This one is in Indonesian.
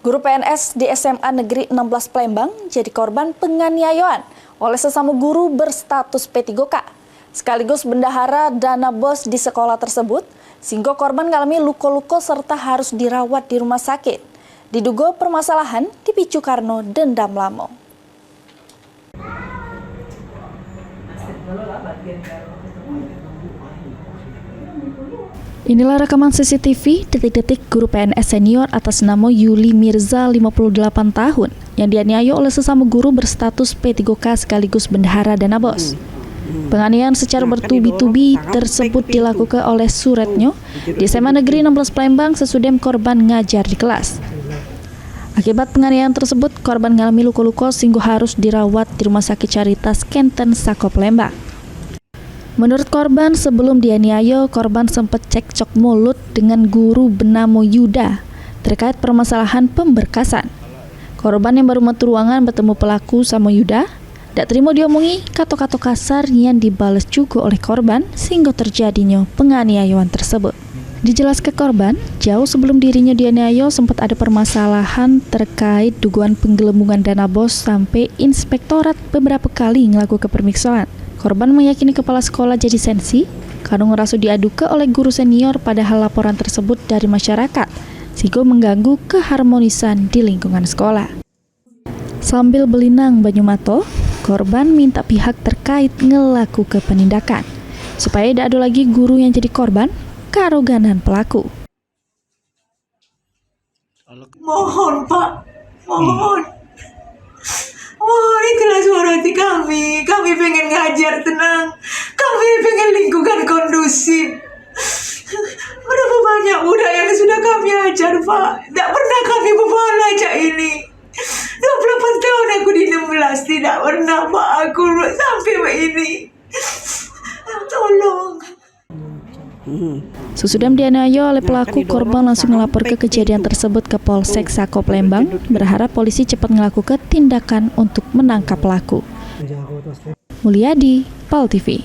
Guru PNS di SMA Negeri 16 Palembang jadi korban penganiayaan oleh sesama guru berstatus P3K, sekaligus bendahara dana bos di sekolah tersebut, sehingga korban mengalami luka-luka serta harus dirawat di rumah sakit. Diduga permasalahan dipicu karena dendam lama. Inilah rekaman CCTV detik-detik guru PNS senior atas nama Yuli Mirza 58 tahun yang dianiaya oleh sesama guru berstatus P3K sekaligus bendahara dana bos. Penganiayaan secara bertubi-tubi tersebut dilakukan oleh Suretno di SMA Negeri 16 Palembang sesudah korban ngajar di kelas. Akibat penganiayaan tersebut, korban mengalami luka-luka sehingga harus dirawat di Rumah Sakit Caritas Kenten Sako Palembang. Menurut korban, sebelum dianiaya, korban sempat cekcok mulut dengan guru bernama Yuda terkait permasalahan pemberkasan. Korban yang baru metu ruangan bertemu pelaku sama Yuda, tidak terima diomongi kata-kata kasar yang dibalas juga oleh korban sehingga terjadinya penganiayaan tersebut. Dijelaskan korban, jauh sebelum dirinya dianiaya sempat ada permasalahan terkait dugaan penggelembungan dana bos sampai inspektorat beberapa kali melakukan pemeriksaan. Korban meyakini kepala sekolah jadi sensi karena ngerasa diadukan oleh guru senior padahal laporan tersebut dari masyarakat, sehingga mengganggu keharmonisan di lingkungan sekolah. Sambil belinang banyu mato, korban minta pihak terkait ngelaku ke penindakan supaya tidak ada lagi guru yang jadi korban kearoganan pelaku. Mohon Pak, mohon. Itulah suara hati kami. Kami pengen ngajar tenang. Kami pengen lingkungan kondusif. Berapa banyak budak yang sudah kami ajar, Pak. Tak pernah kami membawa aja ini. 28 tahun aku di 16. Tidak pernah, Pak, aku sampai begini. Tolong. Sesudah dianiaya oleh pelaku, korban langsung melapor ke kejadian tersebut ke Polsek Sako Palembang, berharap polisi cepat melakukan tindakan untuk menangkap pelaku. Mulyadi, PAL TV.